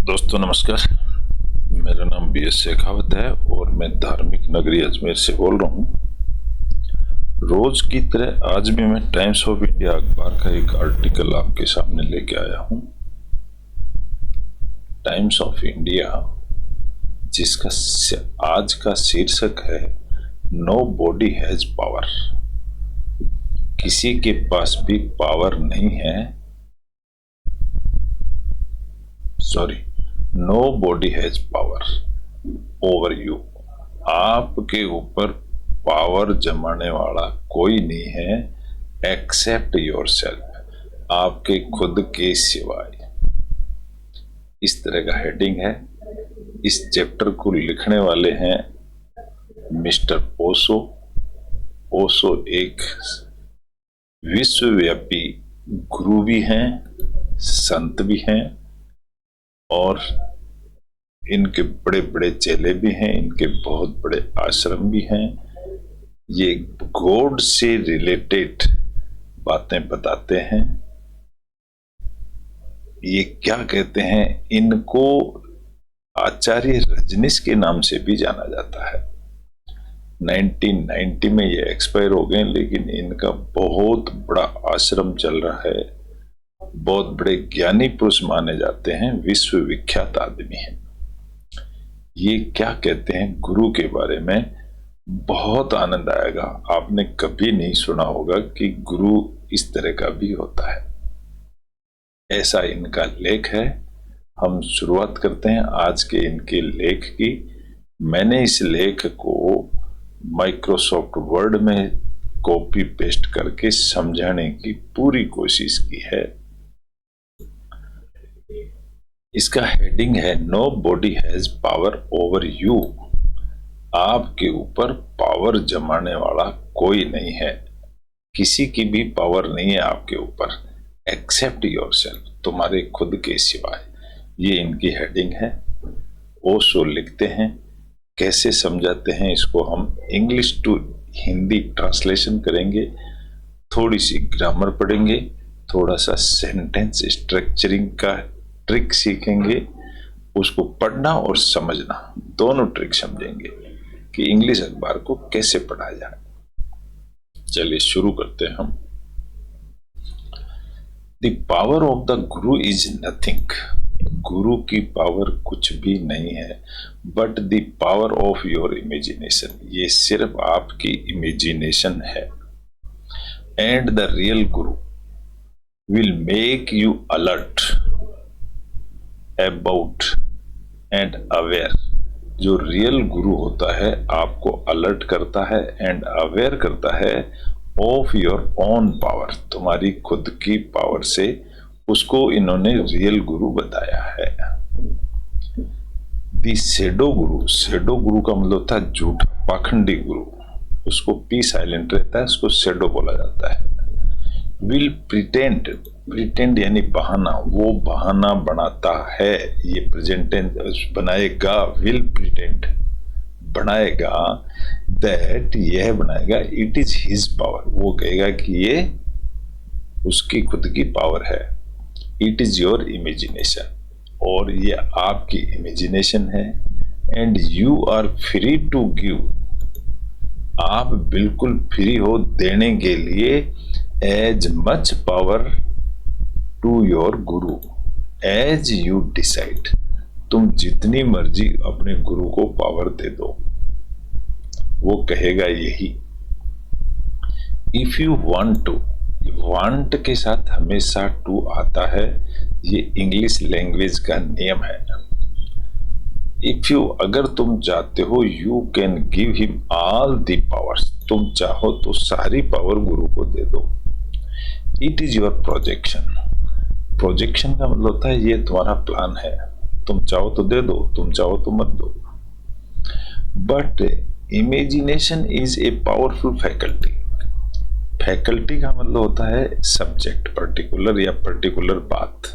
दोस्तों नमस्कार। मेरा नाम बी एस शेखावत है और मैं धार्मिक नगरी अजमेर से बोल रहा हूँ। रोज की तरह आज भी मैं टाइम्स ऑफ इंडिया अखबार का एक आर्टिकल आपके सामने लेके आया हूँ। टाइम्स ऑफ इंडिया जिसका आज का शीर्षक है नो बॉडी हैज पावर। किसी के पास भी पावर नहीं है, nobody has power over you. आपके ऊपर पावर जमाने वाला कोई नहीं है एक्सेप्ट योर सेल्फ, आपके खुद के सिवाय। इस तरह का हेडिंग है। इस चैप्टर को लिखने वाले हैं मिस्टर ओशो। ओशो एक विश्वव्यापी गुरु भी हैं, संत भी हैं और इनके बड़े बड़े चेले भी हैं, इनके बहुत बड़े आश्रम भी हैं। ये गॉड से रिलेटेड बातें बताते हैं। ये क्या कहते हैं, इनको आचार्य रजनीश के नाम से भी जाना जाता है। 1990 में ये एक्सपायर हो गए, लेकिन इनका बहुत बड़ा आश्रम चल रहा है। बहुत बड़े ज्ञानी पुरुष माने जाते हैं, विश्व विख्यात आदमी हैं। ये क्या कहते हैं गुरु के बारे में, बहुत आनंद आएगा। आपने कभी नहीं सुना होगा कि गुरु इस तरह का भी होता है। ऐसा इनका लेख है। हम शुरुआत करते हैं आज के इनके लेख की। मैंने इस लेख को माइक्रोसॉफ्ट वर्ड में कॉपी पेस्ट करके समझाने की पूरी कोशिश की है। इसका हेडिंग है nobody has power over you. आपके ऊपर पावर जमाने वाला कोई नहीं है, किसी की भी पावर नहीं है आपके ऊपर एक्सेप्ट योरसेल्फ, तुम्हारे खुद के सिवाय। ये इनकी हेडिंग है। ओशो लिखते हैं, कैसे समझाते हैं इसको हम इंग्लिश टू हिंदी ट्रांसलेशन करेंगे, थोड़ी सी ग्रामर पढ़ेंगे, थोड़ा सा सेंटेंस स्ट्रक्चरिंग का ट्रिक सीखेंगे। उसको पढ़ना और समझना दोनों ट्रिक समझेंगे कि इंग्लिश अखबार को कैसे पढ़ा जाए। चलिए शुरू करते हैं हम। The power of the Guru is nothing. गुरु की पावर कुछ भी नहीं है, but the power of your imagination. ये सिर्फ आपकी इमेजिनेशन है। And the real Guru will make you alert about and aware. जो रियल गुरु होता है आपको अलर्ट करता है एंड अवेयर करता है ऑफ योर ओन पावर, तुम्हारी खुद की पावर से। उसको इन्होंने रियल गुरु बताया है। दी शेडो गुरु, शेडो गुरु का मतलब था झूठा पाखंडी गुरु, उसको पी साइलेंट रहता है, उसको शेडो बोला जाता है। विल प्रिटेंड, प्रिटेंड यानी बहाना, वो बहाना बनाता है। ये प्रेजेंट टेंस बनाएगा, विल प्रिटेंड बनाएगा, दैट यह बनाएगा इट इज हिज पावर, वो कहेगा कि ये उसकी खुद की पावर है। इट इज योर इमेजिनेशन, और ये आपकी इमेजिनेशन है। And you are free to give, आप बिल्कुल फ्री हो देने के लिए as much power to your guru as you decide. तुम जितनी मर्जी अपने गुरु को पावर दे दो, वो कहेगा यही। If you want to, want के साथ हमेशा टू आता है, ये इंग्लिश लैंग्वेज का नियम है। इफ यू, अगर तुम चाहते हो, you can give him all the powers, तुम चाहो तो सारी पावर गुरु को दे दो। It is your projection, projection का मतलब होता है ये तुम्हारा प्लान है, तुम चाहो तो दे दो, तुम चाहो तो मत दो। But imagination is a powerful faculty. Faculty का मतलब होता है सब्जेक्ट पर्टिकुलर या पर्टिकुलर बात।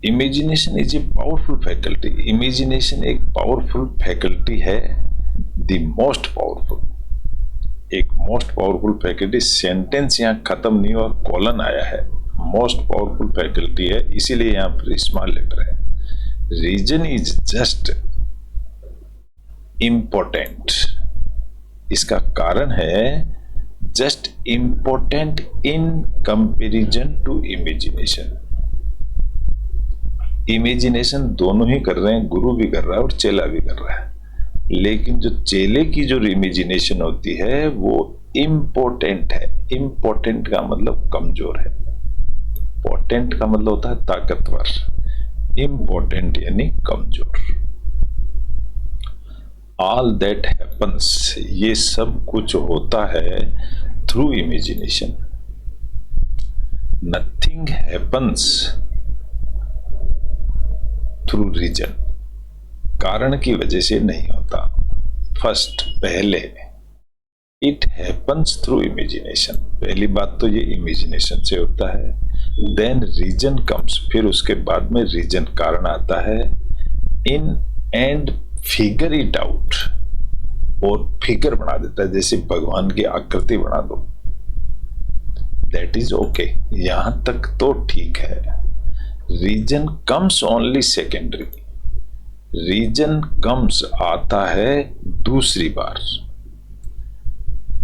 Imagination is a powerful faculty, imagination एक पावरफुल फैकल्टी है। द मोस्ट पावरफुल, एक मोस्ट पावरफुल फैकल्टी। सेंटेंस यहाँ खत्म नहीं हुआ, कॉलन आया है। मोस्ट पावरफुल फैकल्टी है, इसीलिए यहाँ पर स्मॉल लेटर है। रीजन इज जस्ट इम्पोर्टेंट, इसका कारण है just important in comparison to imagination. Imagination दोनों ही कर रहे हैं, गुरु भी कर रहा है और चेला भी कर रहा है, लेकिन जो चेले की जो इमेजिनेशन होती है वो इम्पोर्टेंट है। इम्पोर्टेंट का मतलब कमजोर है, पोटेंट का मतलब होता है ताकतवर, इम्पोर्टेंट यानी कमजोर। ऑल दैट हैपन्स, ये सब कुछ होता है through imagination. Nothing happens through reason, कारण की वजह से नहीं होता। फर्स्ट, पहले इट हैपन्स थ्रू इमेजिनेशन, पहली बात तो ये इमेजिनेशन से होता है। देन रीजन कम्स, फिर उसके बाद में रीजन कारण आता है। In and figure it out, और फिगर बना देता है, जैसे भगवान की आकृति बना दो। दैट इज ओके, यहां तक तो ठीक है। Reason comes only secondary, reason comes आता है दूसरी बार।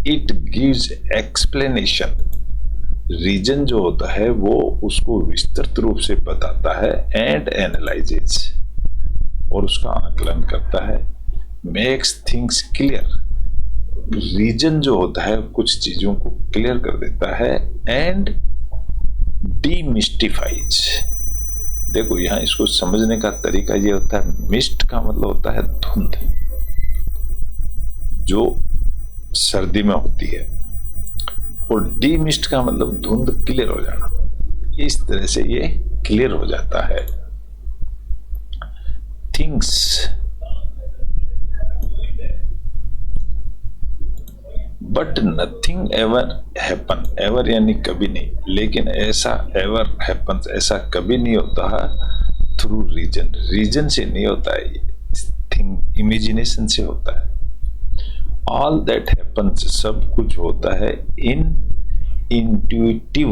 इट गिव्स एक्सप्लेनेशन, रीजन जो होता है वो उसको विस्तृत रूप से बताता है। एंड एनालाइजेस, और उसका आकलन करता है। मेक्स थिंग्स क्लियर, रीजन जो होता है कुछ चीजों को क्लियर कर देता है। एंड डीमिस्टिफाइज, देखो यहाँ इसको समझने का तरीका ये होता है, मिस्ट का मतलब होता है धुंध, जो सर्दी में होती है, और डीमिस्ट का मतलब धुंध क्लियर हो जाना। इस तरह से ये क्लियर हो जाता है। Things but nothing ever happen, ever यानी कभी नहीं, लेकिन ऐसा एवर हैपन्स, ऐसा कभी नहीं होता है थ्रू रीजन, रीजन से नहीं होता है, थिंग इमेजिनेशन से होता है। ऑल दैट हैपन्स, सब कुछ होता है इन इंट्यूटिव,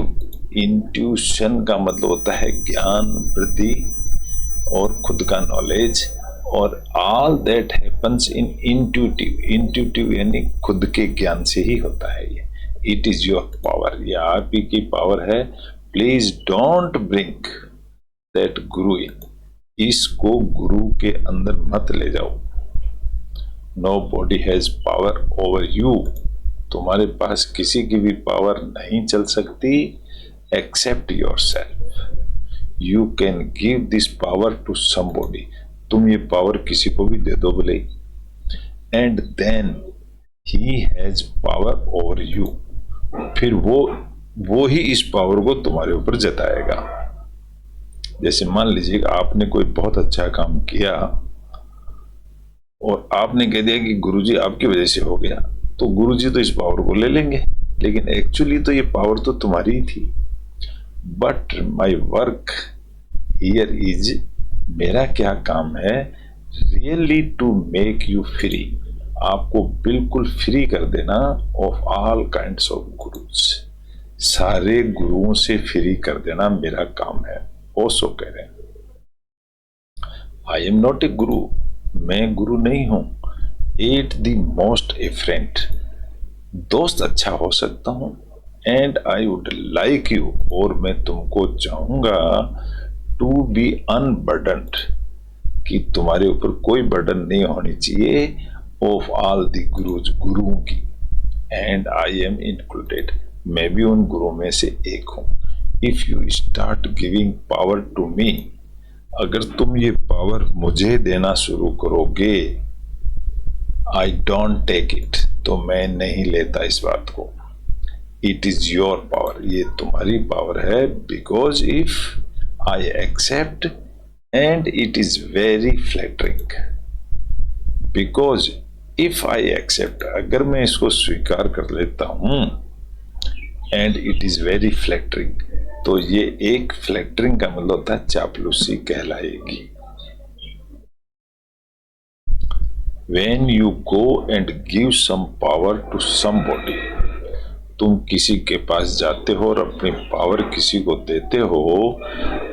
इंट्यूशन का मतलब होता है ज्ञान वृद्धि और खुद का नॉलेज। और all that happens in intuitive, intuitive यानी खुद के ज्ञान से ही होता है ये। इट इज योर पावर, ये आप ही की पावर है। प्लीज डोंट ब्रिंग दैट गुरु इन, इसको गुरु के अंदर मत ले जाओ। Nobody has power over you, तुम्हारे पास किसी की भी पावर नहीं चल सकती except yourself. You can give this power to somebody, तुम ये पावर किसी को भी दे दो बोले। And then he has power over you, फिर वो ही इस पावर को तुम्हारे ऊपर जताएगा। जैसे मान लीजिए आपने कोई बहुत अच्छा काम किया और आपने कह दिया कि गुरुजी आपकी वजह से हो गया, तो गुरुजी तो इस पावर को ले लेंगे, लेकिन एक्चुअली तो ये पावर तो तुम्हारी ही थी। But my work here is, मेरा क्या काम है, really to make you free, आपको बिल्कुल फ्री कर देना of all kinds of gurus, सारे गुरुओं से फ्री कर देना मेरा काम है। ओशो कह रहे हैं, आई एम नॉट ए गुरु, मैं गुरु नहीं हूं। At the most A friend, दोस्त अच्छा हो सकता हूं। And I would like you, और मैं तुमको चाहूंगा टू बी अनबर्डन्ड, कि तुम्हारे ऊपर कोई बर्डन नहीं होनी चाहिए ऑफ ऑल द गुरुज, गुरुओं की। एंड आई एम इंक्लूडेड, मैं भी उन गुरुओं में से एक हूं। If you start giving power to me, अगर तुम ये पावर मुझे देना शुरू करोगे, आई डोंट टेक इट, तो मैं नहीं लेता इस बात को। इट इज योर पावर, ये तुम्हारी पावर है। Because if I accept, and it is very flattering. Because if I accept, अगर मैं इसको स्वीकार कर लेता हूं, and it is very flattering, तो ये एक फ्लैटरिंग का मतलब होता है चापलूसी कहलाएगी। When you go and give some power to somebody, तुम किसी के पास जाते हो और अपनी पावर किसी को देते हो,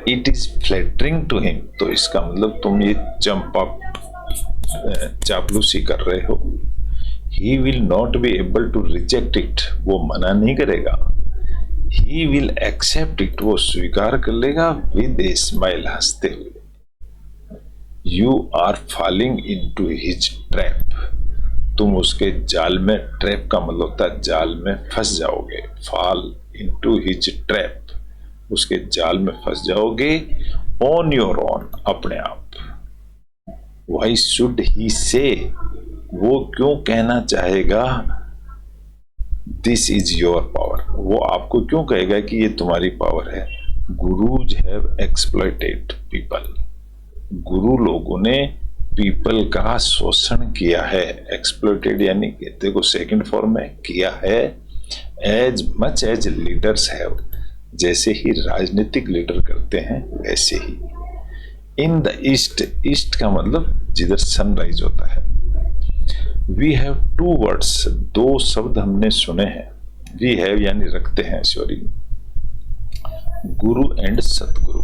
it is flattering to him, तो इसका मतलब तुम ये चापलूसी कर रहे हो। He will not be able to reject it, वो मना नहीं करेगा। ही विल एक्सेप्ट इट, वो स्वीकार कर लेगा विद ए स्माइल, हंसते हुए। You are falling into his trap, तुम उसके जाल में, ट्रैप का मतलब होता है जाल में फंस जाओगे। फॉल इनटू हिज ट्रैप, उसके जाल में फंस जाओगे। ऑन योर ओन, अपने आप। व्हाई शुड ही से, वो क्यों कहना चाहेगा दिस इज योर पावर, वो आपको क्यों कहेगा कि ये तुम्हारी पावर है। गुरुज हैव एक्सप्लॉइटेड पीपल, गुरु लोगों ने पीपल का शोषण किया है। एक्सप्लॉइटेड यानी देखो सेकंड फॉर्म में किया है। As much as leaders have, जैसे ही राजनीतिक लीडर करते हैं वैसे ही। इन द ईस्ट, ईस्ट का मतलब जिधर सनराइज होता है। वी हैव टू वर्ड्स, दो शब्द हमने सुने हैं। वी हैव यानी रखते हैं, sorry. Guru and Satguru.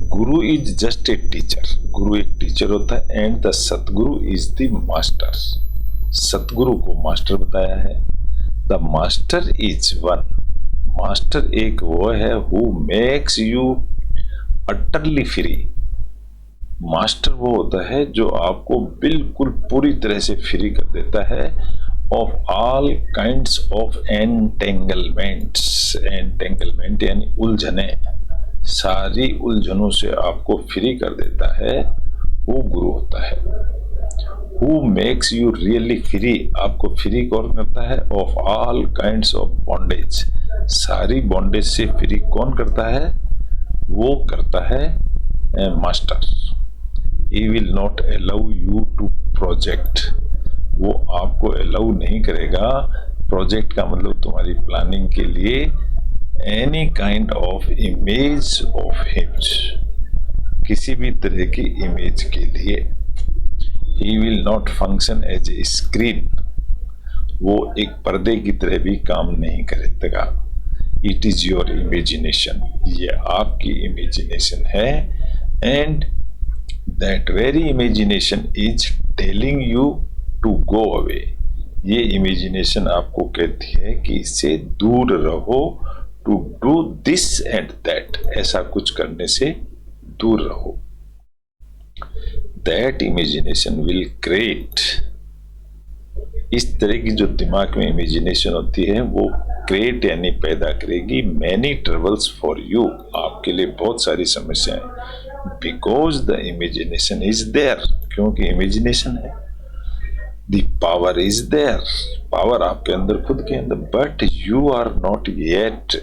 Guru is just a teacher, गुरु एक टीचर होता है। And the Satguru is the master, सतगुरु को मास्टर बताया है। The master is one, master एक वो है who makes you utterly free. Master वो होता है जो आपको बिल्कुल पूरी तरह से फ्री कर देता है। Of all kinds of entanglements, entanglement यानी उलझने, सारी उलझनों से आपको फ्री कर देता है, वो गुरु होता है। Who makes you really free, आपको फ्री कौन करता है। Of all kinds of bondage, सारी बॉन्डेज से फ्री कौन करता है, वो करता है master. He will not allow you to project, वो आपको अलाउ नहीं करेगा। प्रोजेक्ट का मतलब तुम्हारी प्लानिंग के लिए any kind of image of him, किसी भी तरह की इमेज के लिए। He will not function as a screen, वो एक पर्दे की तरह भी काम नहीं करेगा। इट इज योर इमेजिनेशन, ये आपकी इमेजिनेशन है। And that very imagination is telling you to go away, ये इमेजिनेशन आपको कहती है कि इससे दूर रहो। To do this and that, ऐसा कुछ करने से दूर रहो। दैट इमेजिनेशन विल क्रिएट, इस तरह की जो दिमाग में इमेजिनेशन होती है वो क्रिएट यानी पैदा करेगी मैनी ट्रबल्स फॉर यू, आपके लिए बहुत सारी समस्याएं। Because the imagination is there, क्योंकि इमेजिनेशन है। The power is there, power आपके अंदर, खुद के अंदर। But you are not yet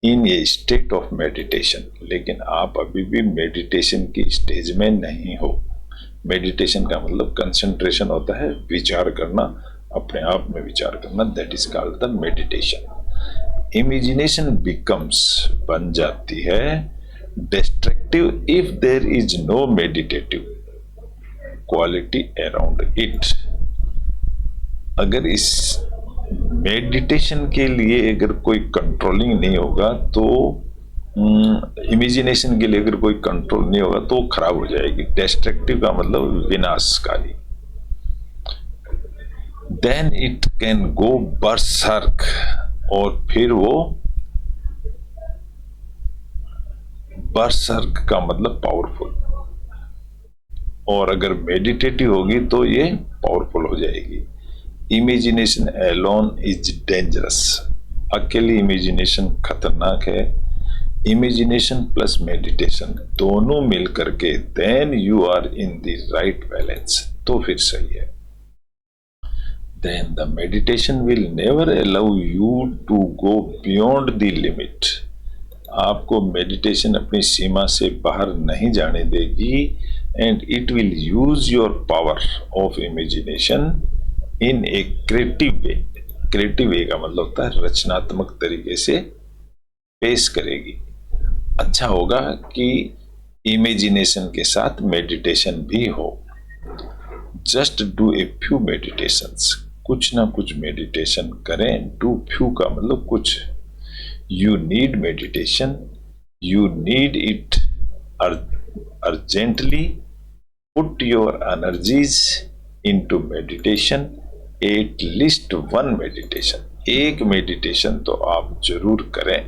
in a state of meditation, लेकिन आप अभी भी मेडिटेशन की स्टेज में नहीं हो। मेडिटेशन का मतलब कंसंट्रेशन होता है, विचार करना, अपने आप में विचार करना, that is called the meditation. Imagination becomes, बन जाती है, destructive if there is no meditative quality around it. अगर इस मेडिटेशन के लिए अगर कोई कंट्रोलिंग नहीं होगा तो, इमेजिनेशन के लिए अगर कोई कंट्रोल नहीं होगा तो खराब हो जाएगी। डिस्ट्रक्टिव का मतलब विनाशकारी। Then it can go berserk, और फिर वो, बर्सर्क का मतलब पावरफुल, और अगर मेडिटेटिव होगी तो ये पावरफुल हो जाएगी। इमेजिनेशन अलोन इज डेंजरस, अकेली इमेजिनेशन खतरनाक है। इमेजिनेशन प्लस मेडिटेशन दोनों मिल करके then you are in the right balance, तो फिर सही है। Then the meditation will never allow you to go beyond the limit, आपको मेडिटेशन अपनी सीमा से बाहर नहीं जाने देगी। And it will use your power of imagination in a creative way, creative way का मतलब होता है रचनात्मक तरीके से पेश करेगी। अच्छा होगा कि इमेजिनेशन के साथ मेडिटेशन भी हो। Just do a few meditations, कुछ ना कुछ मेडिटेशन करें। डू फ्यू का मतलब कुछ। You need meditation, you need it urgently. Put your energies into meditation, at least one meditation. एक मेडिटेशन तो आप जरूर करें।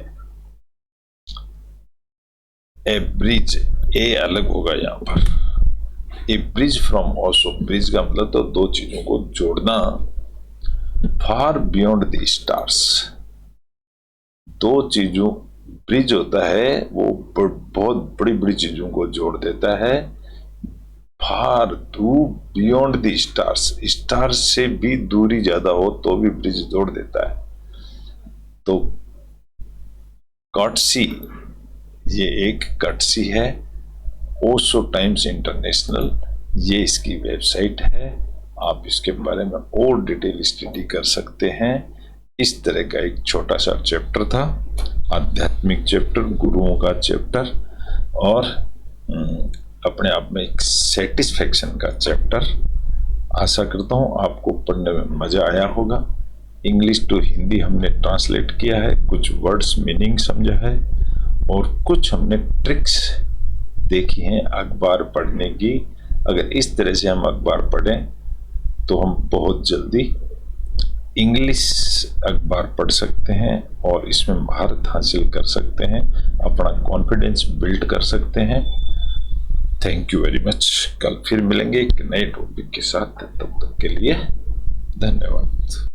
ए ब्रिज, ए अलग होगा यहां पर। ए ब्रिज फ्रॉम ऑसो, ब्रिज का मतलब तो दो चीजों को जोड़ना। फार बियॉन्ड द स्टार्स, दो चीजों, ब्रिज होता है वो बहुत बड़ी बड़ी चीजों को जोड़ देता है। फार दूर, बियॉन्ड द स्टार्स, स्टार्स से भी दूरी ज्यादा हो तो भी ब्रिज जोड़ देता है। तो कॉटसी, ये एक कटसी है। ओशो टाइम्स इंटरनेशनल, ये इसकी वेबसाइट है। आप इसके बारे में और डिटेल स्टडी कर सकते हैं। इस तरह का एक छोटा सा चैप्टर था, आध्यात्मिक चैप्टर, गुरुओं का चैप्टर, और अपने आप में एक सेटिस्फेक्शन का चैप्टर। आशा करता हूँ आपको पढ़ने में मजा आया होगा। इंग्लिश टू हिंदी हमने ट्रांसलेट किया है, कुछ वर्ड्स मीनिंग समझा है, और कुछ हमने ट्रिक्स देखी हैं अखबार पढ़ने की। अगर इस तरह से हम अखबार पढ़ें तो हम बहुत जल्दी इंग्लिश अखबार पढ़ सकते हैं और इसमें महारत हासिल कर सकते हैं, अपना कॉन्फिडेंस बिल्ड कर सकते हैं। Thank you very much. कल फिर मिलेंगे एक नए टॉपिक के साथ, तब तक के लिए धन्यवाद।